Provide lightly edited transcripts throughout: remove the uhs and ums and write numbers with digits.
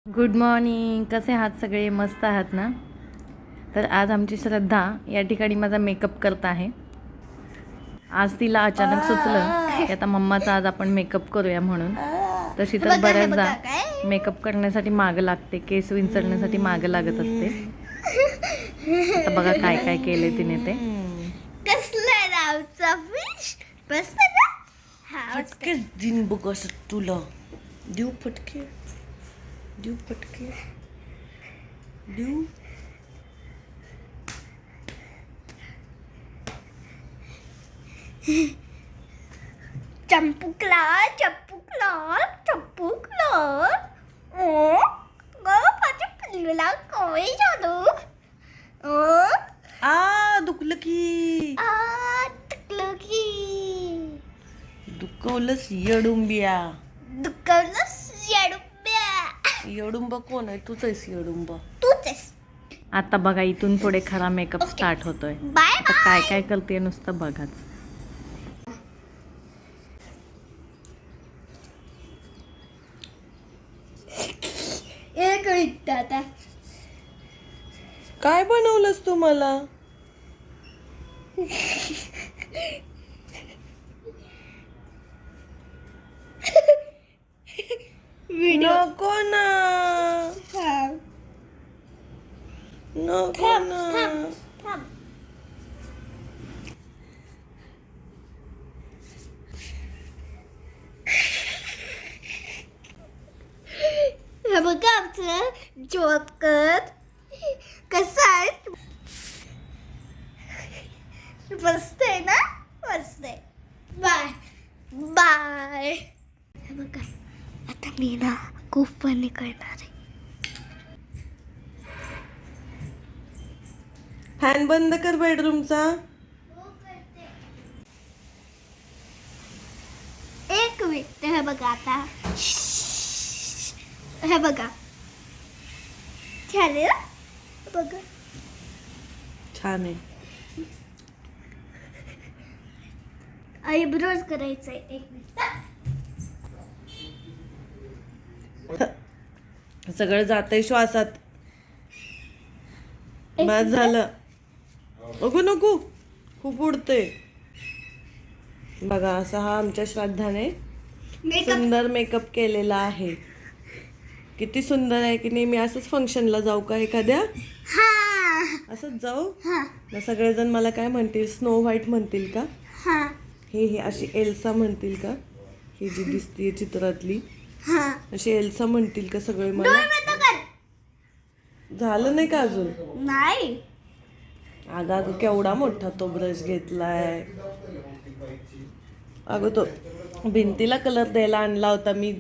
Good morning. कसे आहात सगळे? मस्त आहात ना? तर आज आमची श्रद्धा या ठिकाणी माझा मेकअप करत आहे. आज तिला अचानक सुचलं की आता मम्माचा आज आपण मेकअप करूया म्हणून. तशी तर बऱ्याचदा मेकअप करण्यासाठी मागं लागते, केस विंचरण्यासाठी मागं लागत असते. आता बघा काय काय केले तिने ते. कसलं रावचा फिश बस ना. फटके दिन बघ असं तुला देऊ फटके देऊ फटके देऊ. चंपूकला चंपूकला चंपूकला ओ गो पाठी पिल्लूला कोई जादू ओ आ दुखलं की आ टकलो की दुखवलंस येडुंबिया. दुकानला येडुब्या येडुंबा कोण आहे? तूच आहेस येडुंबा. तूच आहेस. आता बघा इथून पुढे खरा मेकअप स्टार्ट होतोय. बाय आता काय काय करते नुसतं बघाच. एक मिनिट आता काय बनवलंस तू मला? नको ना नको ना. थांब. हे बघा आमचं जोकर कसं आहे. मस्त आहे ना? मस्त आहे. Bye bye. हे बघा आता मी ना खूप फनी करणार आहे. फॅन बंद कर बेडरूमचा. एक मिनिट. हे बघा आता हे बघा छान आहे ना? बघा छान आहे. आयब्रोज करायचंय. एक मिनिट. सगळं जातंय श्वासात. बस झालं. नको नको खूप उडते. बघा असा हा आमच्या श्राद्धाने मेकअप सुंदर मेकअप केलेला आहे. किती सुंदर आहे की नाही. मी असंच फंक्शनला जाऊ का एखाद्या? हा असंच जाऊ. हा मग सगळेजण मला काय म्हणतील? स्नो व्हाईट म्हणतील का? हा हे अशी एल्सा म्हणतील का? ही जी दिसतीये चित्रातली हा. अशी एल्सा म्हणतील का सगळे डोळे मला? बंद कर. झालं नाही का अजून? नाही अगं अगं केवढा मोठा तो ब्रश घेतलाय. अगं तो भिंतीला कलर द्यायला आणला होता मी.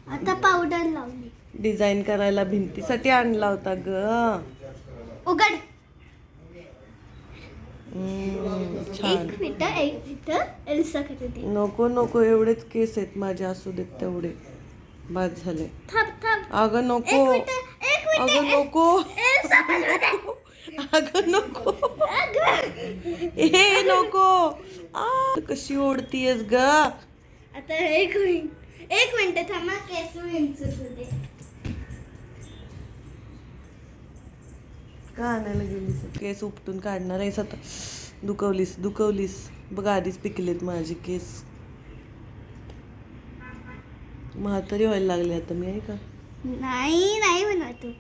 आता पावडर लावली. डिझाईन करायला भिंतीसाठी आणला होता ग. उघड. छान. एक मिनिट एल्सा करते. नको नको एवढेच केस आहेत माझे, असू देत तेवढे. बाद झाले. थांब. अगं एक नको. मिनिट. अगं नको. एल्सा करते. अगं नको. ए नको. कशी ओढतीयस ग? आता एक मिनिट थांबा. केस विंचरू दे. का आणायला गेलीस? केस उपटून काढणार आहेस आता? दुखवलीस बघ. आधीच पिकलेत माझे केस. म्हातारी व्हायला लागले आता मी, आहे का? नाही होणार तू.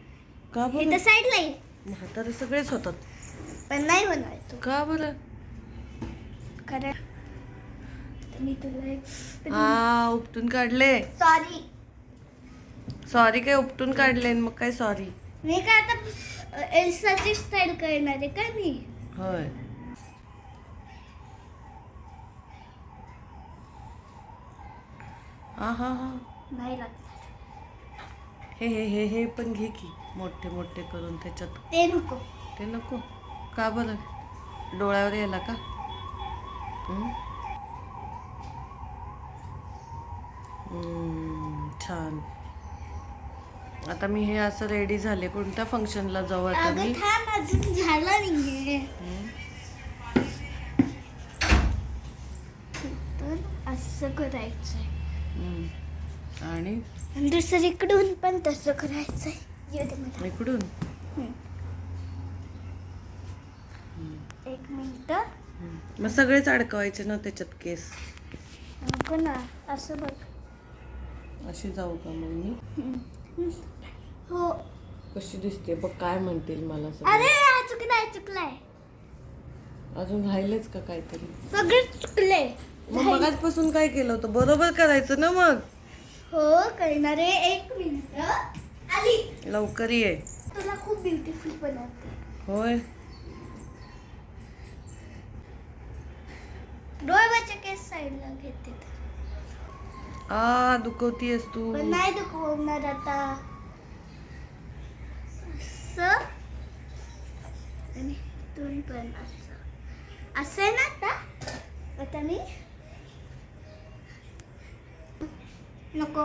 का हे तर बरं? साईडला आहे. म्हातारे सगळेच होतात. पण नाही होणार तू. का बरं? कारण मी तुला एक हा उपटून काढले. सॉरी काय उपटून काढले? मग काय सॉरी? मी काय आता एल्साची स्टाईल करणार आहे का मी? होय. हा नाही लागत. हे पण घे की मोठे मोठे करून त्याच्यात. ते नको. ते नको का बरं? डोळ्यावर यायला का? छान. आता मी हे असं रेडी झाले. कोणत्या फंक्शनला जाऊ आता अगं मी? थांब, अजून झालं नाहीये. तर असं करायचंय. आणि आणि दुसरीकडून पण तसं करायचंय. येऊ दे मला. इकडून एक मिनिट. मग सगळेच अडकवायचे ना त्याच्यात केस. नको ना, असं बघ. अशी जाऊ का मग मी? हो. कशी दिसते बघ, काय म्हणतील मला अरे सगळे. चुकलाय. अजून राहिलेच का काहीतरी? सगळे चुकले. मग मगाचपासून काय केलं होतं? बरोबर करायचं ना मग. हो करणार आहे. एक मिनिट. आली. लवकर ये. तुला खूप ब्युटिफुल बनवते. होय. डोळ्याचे केस साईडला घेते. दुखवतीयस तू. पण नाही दुखवणार आता. असं आणि दोन पण असं आहे ना. आता मी नको,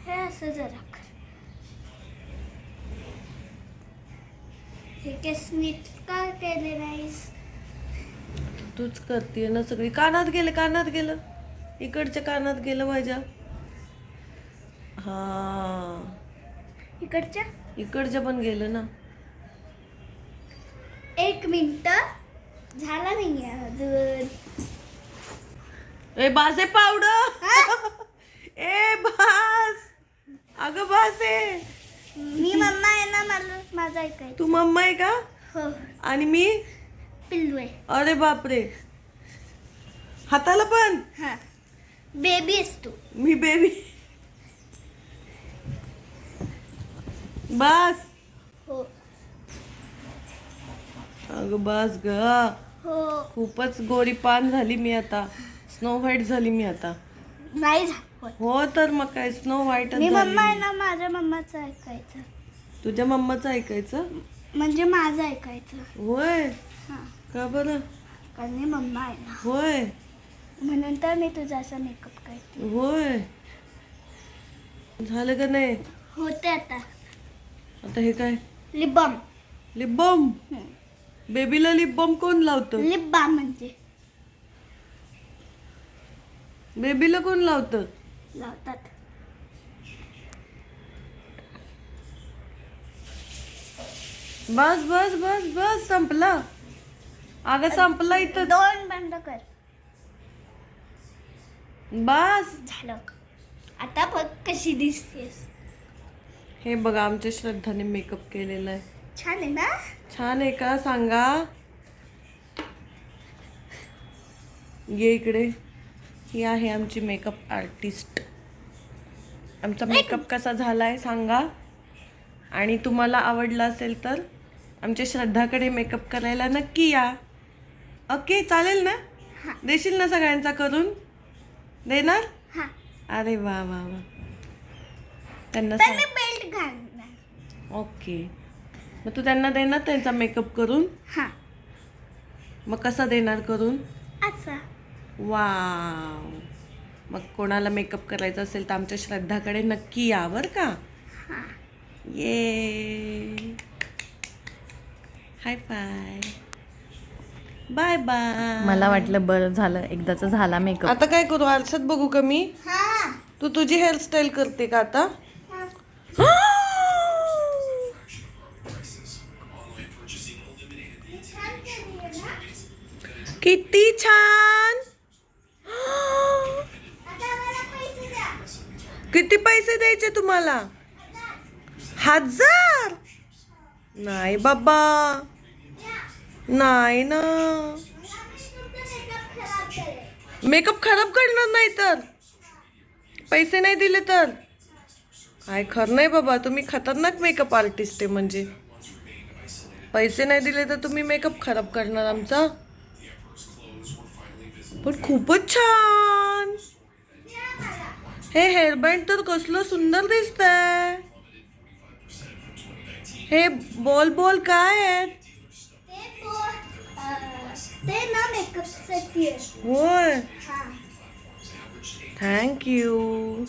हे असं जरा कर. हे केस नीट का केले नाहीस? तूच करते ना सगळी. कानात गेलं. इकडच्या कानात गेलं माझ्या. हा, इकडच्या पण गेलं ना. एक मिनिट. झाला नाही अजून. ए बासे पावडर. ए बास. अगं बासे. मी मम्मा आहे ना, मला माझं ऐकायचं. तू मम्मा आहे का? हो. आणि मी पिल्लू आहे. अरे बापरे. हाताला पण. हा, बेबी आहेस तू. Me baby. बास. हो. अगं बास ग. हो. खूपच गोरी पान झाली मी आता. स्नो व्हाईट झाली मी आता. नाही झालं. हो तर मग काय, स्नो व्हाईट मी मम्मा आहे ना, माझ्या मम्माचं ऐकायचं. तुझ्या मम्माचं ऐकायचं? म्हणजे माझं ऐकायचं. होय. हा, का बरं? कारण मी मम्मा आहे ना, होय. म्हणून तर मी तुझा असा मेकअप करते. होय. झालं का नाही? होते आता. आता हे काय? Lip balm. Lip balm. बेबीला लिप बाम कोण लावतं? लिप बाम म्हणजे बेबीला कोण लावतं? लावतात. बस बस बस बस संपला. अगं संपला इथं. दोन बंद कर. बस झालं. आता बघ कशी दिसतेस. हे बघा, आमच्या श्रद्धाने मेकअप केलेला आहे. छान आहे ना? छान आहे का सांगा? ये इकडे. ही आहे आमची मेकअप आर्टिस्ट. आमचा मेकअप कसा झालाय सांगा. आणि तुम्हाला आवडला असेल तर आमच्या श्रद्धाकडे मेकअप करायला नक्की या. ओके, चालेल ना? देशील ना सगळ्यांचा करून? देणार? हा. अरे वा वा वा. त्यांना तर मी बेल्ट घालणार. ओके. मग तू त्यांना देणार त्यांचा मेकअप करून? हा. मग कसा देणार करून? असा. वाव. मग कोणाला मेकअप करायचा असेल तर आमच्या श्रद्धाकडे नक्की या बरं का. हा. ये. Hifi. Bye bye. मला वाटलं बरं झालं एकदाचा झाला मेकअप. आता काय करू? आरशात बघू का मी? हा. तू तुझी हेअरस्टाईल करते का आता? किती छान. किती पैसे द्यायचे तुम्हाला? 1000? नाही बाबा, नाही ना. मेकअप खराब करणार नाही तर? पैसे नाही दिले तर? काय खरं नाही बाबा, तुम्ही खतरनाक मेकअप आर्टिस्ट आहे. म्हणजे पैसे नाही दिले तर तुम्ही मेकअप खराब करणार आमचा? पण खूपच छान. हे हेअरबँड तर कसलं सुंदर दिसतंय. हे बॉल बॉल काय आहेत? ते ना मेकअप साठी आहे. होय. हा. Thank you.